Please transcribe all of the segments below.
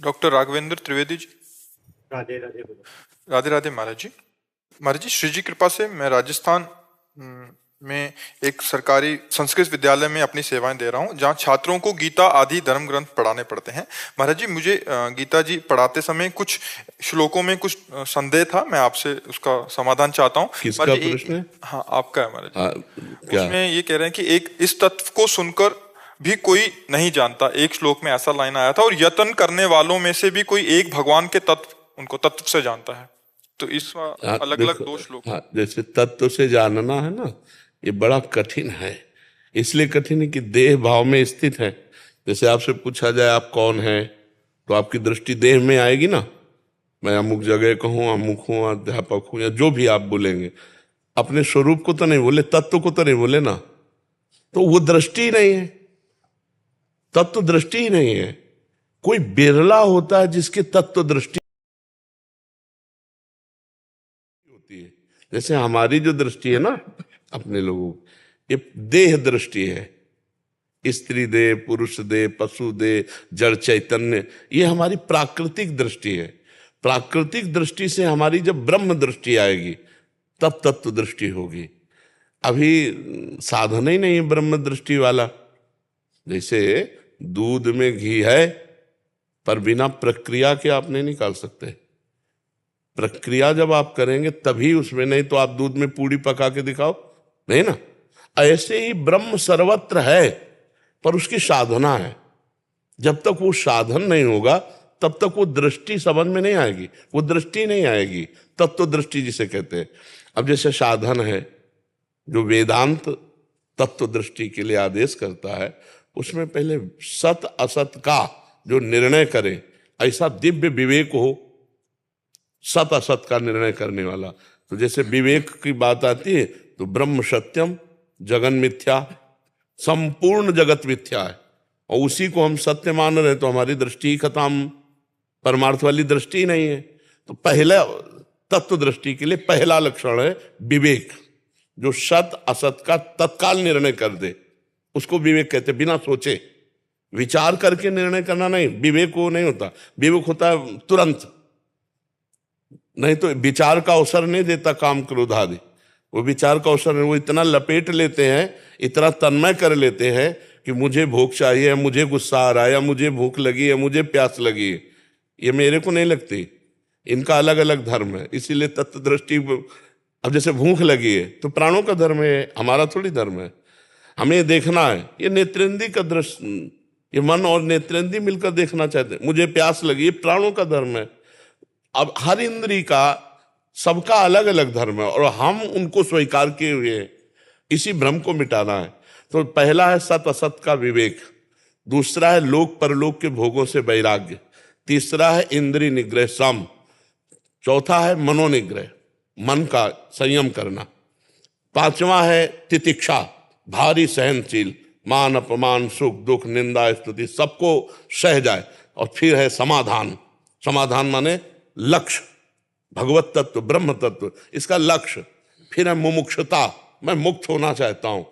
Doctor Raghavendra Trivedi ji. Radhe Radhe बोलो। राधे राधे महाराज जी। महाराज जी, श्री जी कृपा से मैं राजस्थान में एक सरकारी संस्कृत विद्यालय में अपनी सेवाएं दे रहा हूं, जहां छात्रों को गीता आदि धर्म ग्रंथ पढ़ाने पड़ते हैं। महाराज जी, मुझे गीता जी पढ़ाते समय कुछ श्लोकों में कुछ संदेह था, मैं आपसे उसका समाधान चाहता हूं। किसका प्रश्न है? हाँ, आपका है महाराज जी। क्या? उसमें ये कह रहे हैं कि एक इस तत्व को सुनकर भी कोई नहीं जानता। एक श्लोक में ऐसा लाइन आया था, और यत्न करने वालों में से भी कोई एक भगवान के तत्व उनको तत्व से जानता है। तो इस अलग अलग दो श्लोक। हाँ, जैसे तत्व से जानना है ना, ये बड़ा कठिन है। इसलिए कठिन है कि देह भाव में स्थित है। जैसे आपसे पूछा जाए आप कौन है, तो आपकी दृष्टि देह में आएगी ना। मैं अमुक जगह का हूँ, अमुक हूँ, अध्यापक हूँ, या जो भी आप बोलेंगे, अपने स्वरूप को तो नहीं बोले, तत्व को तो नहीं बोले ना। तो वो दृष्टि ही नहीं है, तत्व दृष्टि ही नहीं है। कोई बिरला होता है जिसके तत्व दृष्टि होती है। जैसे हमारी जो दृष्टि है ना अपने लोगों, ये देह दृष्टि है। स्त्री देह, पुरुष देह, पशु देह, जड़ चैतन्य, ये हमारी प्राकृतिक दृष्टि है। प्राकृतिक दृष्टि से हमारी जब ब्रह्म दृष्टि आएगी तब तत्व दृष्टि होगी। अभी साधन ही नहीं है ब्रह्म दृष्टि वाला। जैसे दूध में घी है, पर बिना प्रक्रिया के आप नहीं निकाल सकते। प्रक्रिया जब आप करेंगे तभी उसमें, नहीं तो आप दूध में पूड़ी पका के दिखाओ, नहीं ना। ऐसे ही ब्रह्म सर्वत्र है, पर उसकी साधना है। जब तक वो साधन नहीं होगा तब तक वो दृष्टि समझ में नहीं आएगी, वो दृष्टि नहीं आएगी, तत्व दृष्टि जिसे कहते हैं। अब जैसे साधन है जो वेदांत तत्व दृष्टि के लिए आदेश करता है, उसमें पहले सत असत का जो निर्णय करे, ऐसा दिव्य विवेक हो, सत असत का निर्णय करने वाला। तो जैसे विवेक की बात आती है तो ब्रह्म सत्यम जगन मिथ्या, संपूर्ण जगत मिथ्या है, और उसी को हम सत्य मान रहे तो हमारी दृष्टि ही खत्म, परमार्थ वाली दृष्टि ही नहीं है। तो पहला तत्व दृष्टि के लिए पहला लक्षण है विवेक, जो सत असत का तत्काल निर्णय कर दे, उसको विवेक कहते। बिना सोचे विचार करके निर्णय करना नहीं, विवेक वो नहीं होता। विवेक होता है तुरंत, नहीं तो विचार का अवसर नहीं देता काम क्रोध आदि। वो विचार का अवसर नहीं, वो इतना लपेट लेते हैं, इतना तन्मय कर लेते हैं कि मुझे भूख चाहिए, या मुझे गुस्सा आ रहा है, या मुझे भूख लगी है, मुझे प्यास लगी है। ये मेरे को नहीं लगती, इनका अलग अलग धर्म है। इसीलिए तत्व दृष्टि, अब जैसे भूख लगी है तो प्राणों का धर्म है, हमारा थोड़ी धर्म है। हमें देखना है, ये नेत्रेंद्रिय का दृष्टि, ये मन और नेत्रेंद्रिय मिलकर देखना चाहते हैं। मुझे प्यास लगी, ये प्राणों का धर्म है। अब हर इंद्रिय का सबका अलग अलग धर्म है, और हम उनको स्वीकार किए हुए हैं। इसी भ्रम को मिटाना है। तो पहला है सत असत का विवेक, दूसरा है लोक परलोक के भोगों से वैराग्य, तीसरा है इंद्रिय निग्रह सम, चौथा है मनोनिग्रह, मन का संयम करना, पांचवा है तितिक्षा, भारी सहनशील, मान अपमान सुख दुख निंदा स्तुति सबको सह जाए, और फिर है समाधान। समाधान माने लक्ष्य, भगवत तत्व ब्रह्म तत्व, इसका लक्ष्य। फिर है मुमुक्षुता, मैं मुक्त होना चाहता हूं।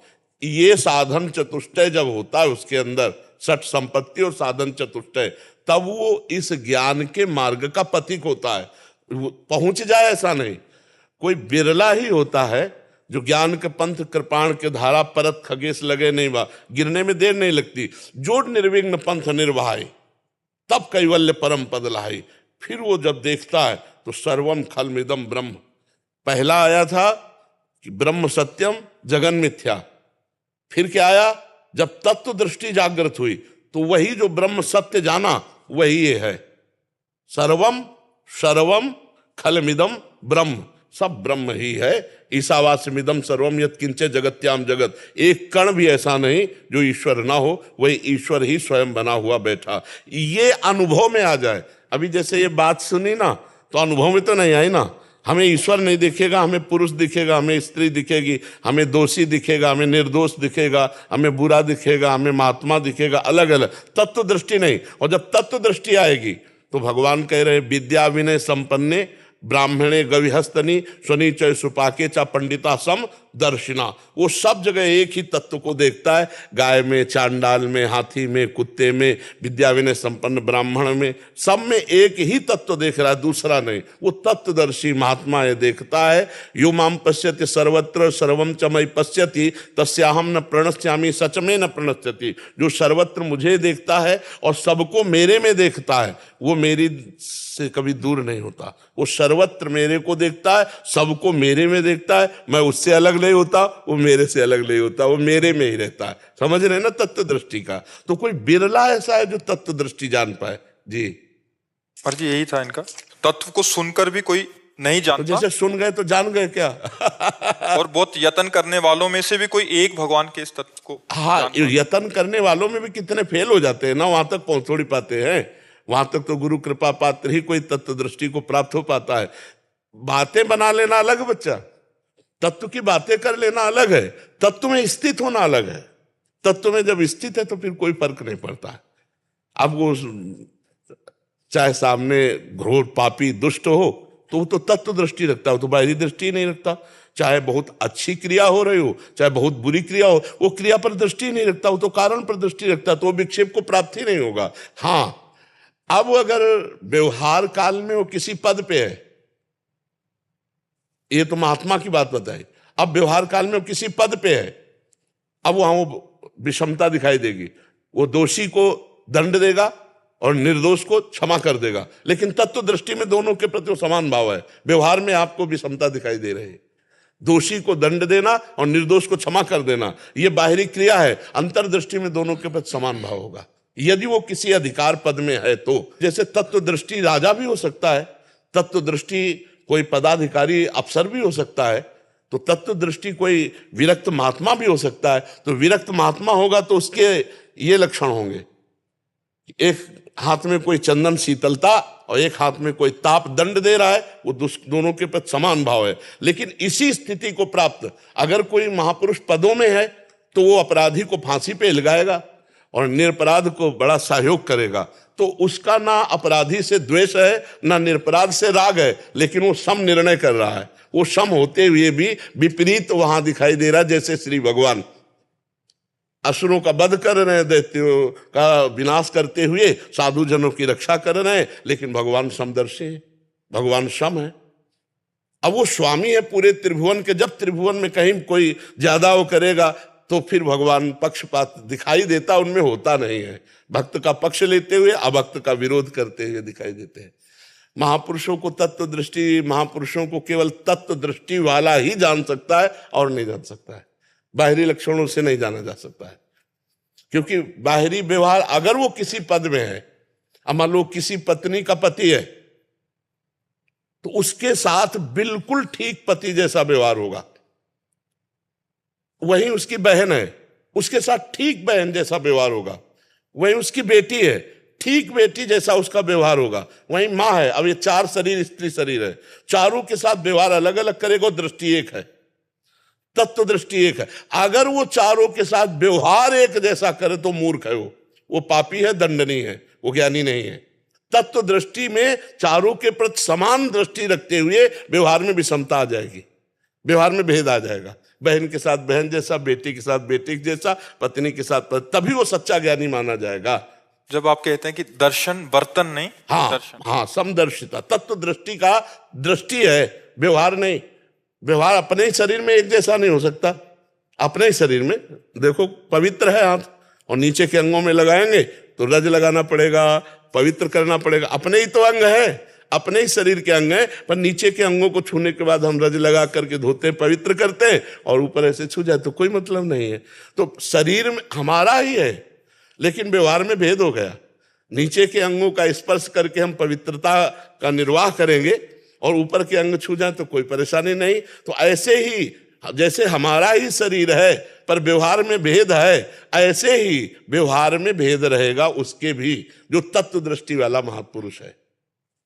ये साधन चतुष्टय जब होता है उसके अंदर, सठ संपत्ति और साधन चतुष्टय, तब वो इस ज्ञान के मार्ग का पथिक होता है। पहुंच जाए ऐसा नहीं, कोई बिरला ही होता है जो ज्ञान के पंथ कृपाण के धारा परत खगेश लगे नहीं बा, गिरने में देर नहीं लगती, जोड़ निर्विघ्न पंथ निर्वाही, तब कैवल्य परम पद लाही। फिर वो जब देखता है तो सर्वम खलमिदम ब्रह्म। पहला आया था कि ब्रह्म सत्यम जगन मिथ्या, फिर क्या आया, जब तत्व दृष्टि जागृत हुई तो वही जो ब्रह्म सत्य जाना वही ये है। सर्वम सर्वम खलमिदम ब्रह्म, सब ब्रह्म ही है। ईशावास्यमिदं सर्वम यत् किंचित् जगत्याम जगत, एक कण भी ऐसा नहीं जो ईश्वर ना हो, वही ईश्वर ही स्वयं बना हुआ बैठा। ये अनुभव में आ जाए। अभी जैसे ये बात सुनी ना, तो अनुभव में तो नहीं आई ना। हमें ईश्वर नहीं दिखेगा, हमें पुरुष दिखेगा, हमें स्त्री दिखेगी, हमें दोषी दिखेगा, हमें निर्दोष दिखेगा, हमें बुरा दिखेगा, हमें महात्मा दिखेगा, अलग अलग तत्व दृष्टि नहीं। और जब तत्व दृष्टि आएगी तो भगवान कह रहे विद्या विनय संपन्ने ब्राह्मणे गविहस्तनी स्वनीचय सुपाके चा पंडिता सम दर्शिना, वो सब जगह एक ही तत्व को देखता है, गाय में, चांडाल में, हाथी में, कुत्ते में, विद्या विनय संपन्न ब्राह्मण में, सब में एक ही तत्व देख रहा है, दूसरा नहीं। वो तत्वदर्शी महात्मा ये देखता है। यो माम पश्यति सर्वत्र सर्वम च मयि पश्यति तस्याहम न प्रणश्यामि सच में न प्रणश्यति। जो सर्वत्र मुझे देखता है और सबको मेरे में देखता है, वो मेरी से कभी दूर नहीं होता। वो सर्वत्र मेरे को देखता है, सबको मेरे में देखता है, मैं उससे अलग नहीं होता, वो मेरे से अलग नहीं होता, वो मेरे में ही रहता है। समझ रहे हैं ना तत्व दृष्टि का? तो कोई बिरला ऐसा है जो तत्व दृष्टि जान पाए जी। और जी यही था इनका, तत्व को सुनकर भी कोई नहीं तो जानता, जैसे सुन गए तो जान गए क्या? और बहुत यत्न करने वालों में से भी कोई एक भगवान के इस तत्व को हाँ, यत्न करने वालों में भी कितने फेल हो जाते हैं ना, वहां तक पहुंच थोड़ी पाते हैं। वहां तक तो गुरु कृपा पात्र ही कोई तत्व दृष्टि को प्राप्त हो पाता है। बातें बना लेना अलग बच्चा, तत्व की बातें कर लेना अलग है, तत्व में स्थित होना अलग है। तत्व में जब स्थित है तो फिर कोई फर्क नहीं पड़ता है। अब वो चाहे सामने घोर पापी दुष्ट हो तो वो तो तत्व दृष्टि रखता है, तो बाहरी दृष्टि नहीं रखता। चाहे बहुत अच्छी क्रिया हो रही हो, चाहे बहुत बुरी क्रिया हो, वो क्रिया पर दृष्टि नहीं रखता, वो तो कारण पर दृष्टि रखता, तो वो विक्षेप को प्राप्ति नहीं होगा। हाँ, अब अगर व्यवहार काल में वो किसी पद पे है, ये तो महात्मा की बात बताई, अब व्यवहार काल में वो किसी पद पे है, अब वहां वो विषमता दिखाई देगी। वो दोषी को दंड देगा और निर्दोष को क्षमा कर देगा, लेकिन तत्व दृष्टि में दोनों के प्रति समान भाव है। व्यवहार में आपको विषमता दिखाई दे रही है। दोषी को दंड देना और निर्दोष को क्षमा कर देना, यह बाहरी क्रिया है। अंतर्दृष्टि में दोनों के प्रति समान भाव होगा यदि वो किसी अधिकार पद में है तो। जैसे तत्व दृष्टि राजा भी हो सकता है, तत्व दृष्टि कोई पदाधिकारी अफसर भी हो सकता है, तो तत्व दृष्टि कोई विरक्त महात्मा भी हो सकता है। तो विरक्त महात्मा होगा तो उसके ये लक्षण होंगे, एक हाथ में कोई चंदन शीतलता और एक हाथ में कोई ताप दंड दे रहा है, वो दोनों के प्रति समान भाव है। लेकिन इसी स्थिति को प्राप्त अगर कोई महापुरुष पदों में है तो वो अपराधी को फांसी पे लगाएगा और निरपराध को बड़ा सहयोग करेगा। तो उसका ना अपराधी से द्वेष है ना निरपराध से राग है, लेकिन वो सम निर्णय कर रहा है। वो सम होते हुए भी विपरीत वहां दिखाई दे रहा है। जैसे श्री भगवान असुरों का वध कर रहे हैं, दैत्यों का विनाश करते हुए साधु जनों की रक्षा कर रहे हैं, लेकिन भगवान समदर्शी है, भगवान सम है। अब वो स्वामी है पूरे त्रिभुवन के। जब त्रिभुवन में कहीं कोई ज्यादा वो करेगा तो फिर भगवान पक्षपात दिखाई देता, उनमें होता नहीं है। भक्त का पक्ष लेते हुए अभक्त का विरोध करते हुए दिखाई देते हैं। महापुरुषों को तत्व दृष्टि, महापुरुषों को केवल तत्व दृष्टि वाला ही जान सकता है और नहीं जान सकता है। बाहरी लक्षणों से नहीं जाना जा सकता है, क्योंकि बाहरी व्यवहार अगर वो किसी पद में है, मान लो किसी पत्नी का पति है, तो उसके साथ बिल्कुल ठीक पति जैसा व्यवहार होगा। वहीं उसकी बहन है, उसके साथ ठीक बहन जैसा व्यवहार होगा। वहीं उसकी बेटी है, ठीक बेटी जैसा उसका व्यवहार होगा। वहीं माँ है, अब ये 4 शरीर स्त्री शरीर है, चारों के साथ व्यवहार अलग अलग करेगा, दृष्टि एक है, तत्व दृष्टि एक है। अगर वो चारों के साथ व्यवहार एक जैसा करे तो मूर्ख है, वो पापी है, दंडनीय है, वो ज्ञानी नहीं है। तत्व दृष्टि में चारों के प्रति समान दृष्टि रखते हुए व्यवहार में विषमता आ जाएगी, व्यवहार में भेद आ जाएगा। बहन के साथ बहन जैसा, बेटी के साथ बेटी जैसा, पत्नी के साथ तभी वो सच्चा ज्ञानी माना जाएगा। जब आप कहते हैं कि दर्शन वर्तन नहीं, हाँ दर्शन, हाँ, समदर्शिता तत्व दृष्टि का दृष्टि है, व्यवहार नहीं। व्यवहार अपने ही शरीर में एक जैसा नहीं हो सकता। अपने ही शरीर में देखो, पवित्र है हाथ और नीचे के अंगों में लगाएंगे तो रज लगाना पड़ेगा, पवित्र करना पड़ेगा। अपने ही तो अंग है, अपने ही शरीर के अंग है, पर नीचे के अंगों को छूने के बाद हम रज लगा करके धोते हैं, पवित्र करते हैं, और ऊपर ऐसे छू जाए तो कोई मतलब नहीं है। तो शरीर में हमारा ही है, लेकिन व्यवहार में भेद हो गया। नीचे के अंगों का स्पर्श करके हम पवित्रता का निर्वाह करेंगे और ऊपर के अंग छू जाए तो कोई परेशानी नहीं। तो ऐसे ही जैसे हमारा ही शरीर है पर व्यवहार में भेद है, ऐसे ही व्यवहार में भेद रहेगा उसके भी, जो तत्व दृष्टि वाला महापुरुष है।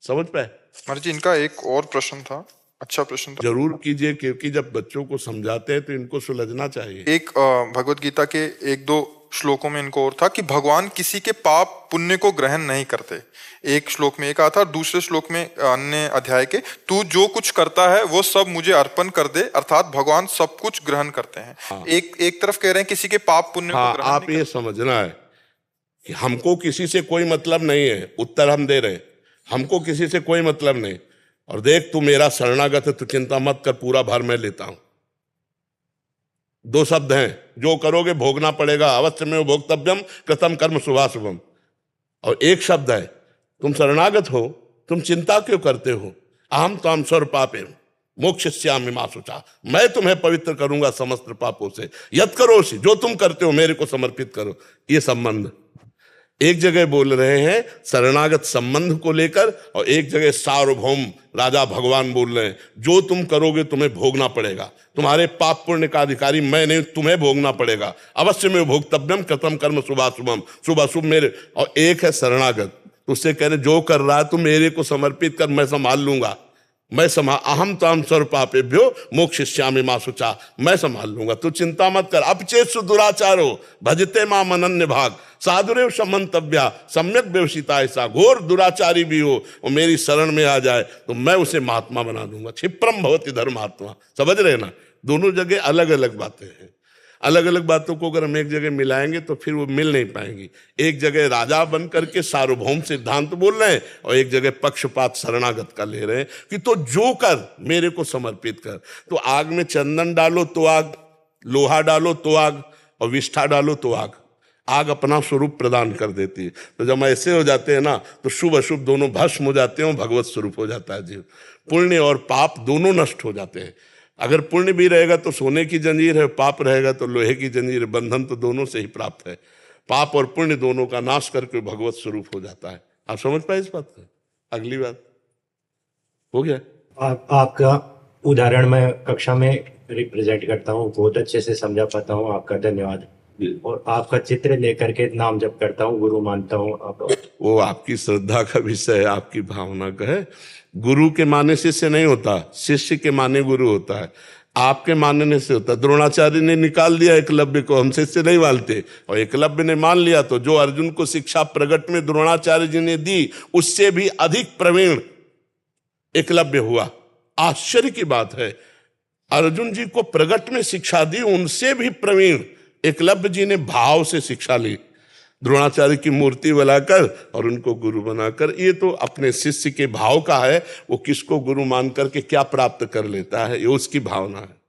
समझ पाए? महाराज जी इनका एक और प्रश्न था, अच्छा प्रश्न था। जरूर कीजिए, क्योंकि जब बच्चों को समझाते हैं तो इनको सुलझना चाहिए। एक भगवत गीता के एक दो श्लोकों में इनको और था कि भगवान किसी के पाप पुण्य को ग्रहण नहीं करते। एक श्लोक में एक आता और दूसरे श्लोक में अन्य अध्याय के, तू जो कुछ करता है वो सब मुझे अर्पण कर दे, अर्थात भगवान सब कुछ ग्रहण करते हैं। हाँ। एक तरफ कह रहे हैं किसी के पाप पुण्य हाँ, को ग्रहण आप ये समझना है कि हमको किसी से कोई मतलब नहीं है, उत्तर हम दे रहे हैं, हमको किसी से कोई मतलब नहीं। और देख, तू मेरा शरणागत है, तू चिंता मत कर, पूरा भार मैं लेता हूं। दो शब्द हैं, जो करोगे भोगना पड़ेगा, अवश्य में भोक्तव्यम कृतम कर्म शुभाशुभम। और एक शब्द है, तुम शरणागत हो, तुम चिंता क्यों करते हो, अहम त्वाम सर्व पापे मोक्षयिष्यामि मा शुचा, मैं तुम्हें पवित्र करूंगा समस्त पापों से, यत् करोषि, जो तुम करते हो मेरे को समर्पित करो। ये संबंध एक जगह बोल रहे हैं शरणागत संबंध को लेकर, और एक जगह सार्वभौम राजा भगवान बोल रहे हैं जो तुम करोगे तुम्हें भोगना पड़ेगा, तुम्हारे पाप पुण्य का अधिकारी मैं नहीं, तुम्हें भोगना पड़ेगा, अवश्य में भोक्तव्यम कृतम कर्म शुभाशुभम, शुभ अशुभ मेरे। और एक है शरणागत, उससे कह रहे जो कर रहा है तुम मेरे को समर्पित कर, मैं संभाल लूंगा, मैं अहम ताम सर्व पापेभ्यो मोक्षयिष्यामि मा शुचा, मैं संभाल लूंगा, तू चिंता मत कर। अपचेत्सु दुराचारो भजते माम अनन्य भाग, साधुरेव समंतव्या सम्यक व्यवसिता, ऐसा घोर दुराचारी भी हो और मेरी शरण में आ जाए तो मैं उसे महात्मा बना दूंगा। क्षिप्रम भवति धर्मात्मा, समझ रहे ना, दोनों जगह अलग अलग बातें हैं। अलग अलग बातों को अगर हम एक जगह मिलाएंगे तो फिर वो मिल नहीं पाएंगी। एक जगह राजा बन करके सार्वभौम सिद्धांत बोल रहे हैं और एक जगह पक्षपात शरणागत का ले रहे हैं कि तो जो कर मेरे को समर्पित कर। तो आग में चंदन डालो तो आग, लोहा डालो तो आग, और विष्ठा डालो तो आग, आग अपना स्वरूप प्रदान कर देती है। तो जब ऐसे हो जाते हैं ना तो शुभ अशुभ दोनों भस्म हो जाते हैं, भगवत स्वरूप हो जाता है जीव। पुण्य और पाप दोनों नष्ट हो जाते हैं। अगर पुण्य भी रहेगा तो सोने की जंजीर है, पाप रहेगा तो लोहे की जंजीर है, बंधन तो दोनों से ही प्राप्त है। पाप और पुण्य दोनों का नाश करके भगवत स्वरूप हो जाता है। आप समझ पाए इस बात को? अगली बात हो गया। आपका उदाहरण मैं कक्षा में रिप्रेजेंट करता हूँ, बहुत अच्छे से समझा पाता हूँ, आपका धन्यवाद। और आपका चित्र लेकर के नाम जप करता हूँ, गुरु मानता हूँ। वो आपकी श्रद्धा का विषय है, आपकी भावना का है। गुरु के माने शिष्य नहीं होता, शिष्य के माने गुरु होता है। आपके मानने से होता। द्रोणाचार्य ने निकाल दिया एकलव्य को, हम शिष्य नहीं मानते, और एकलव्य ने मान लिया तो जो अर्जुन को शिक्षा प्रगट में द्रोणाचार्य जी ने दी उससे भी अधिक प्रवीण एकलव्य हुआ। आश्चर्य की बात है, अर्जुन जी को प्रगट में शिक्षा दी, उनसे भी प्रवीण एकलव्य जी ने भाव से शिक्षा ली, द्रोणाचार्य की मूर्ति बनाकर और उनको गुरु बनाकर। ये तो अपने शिष्य के भाव का है, वो किसको गुरु मान करके क्या प्राप्त कर लेता है, ये उसकी भावना है।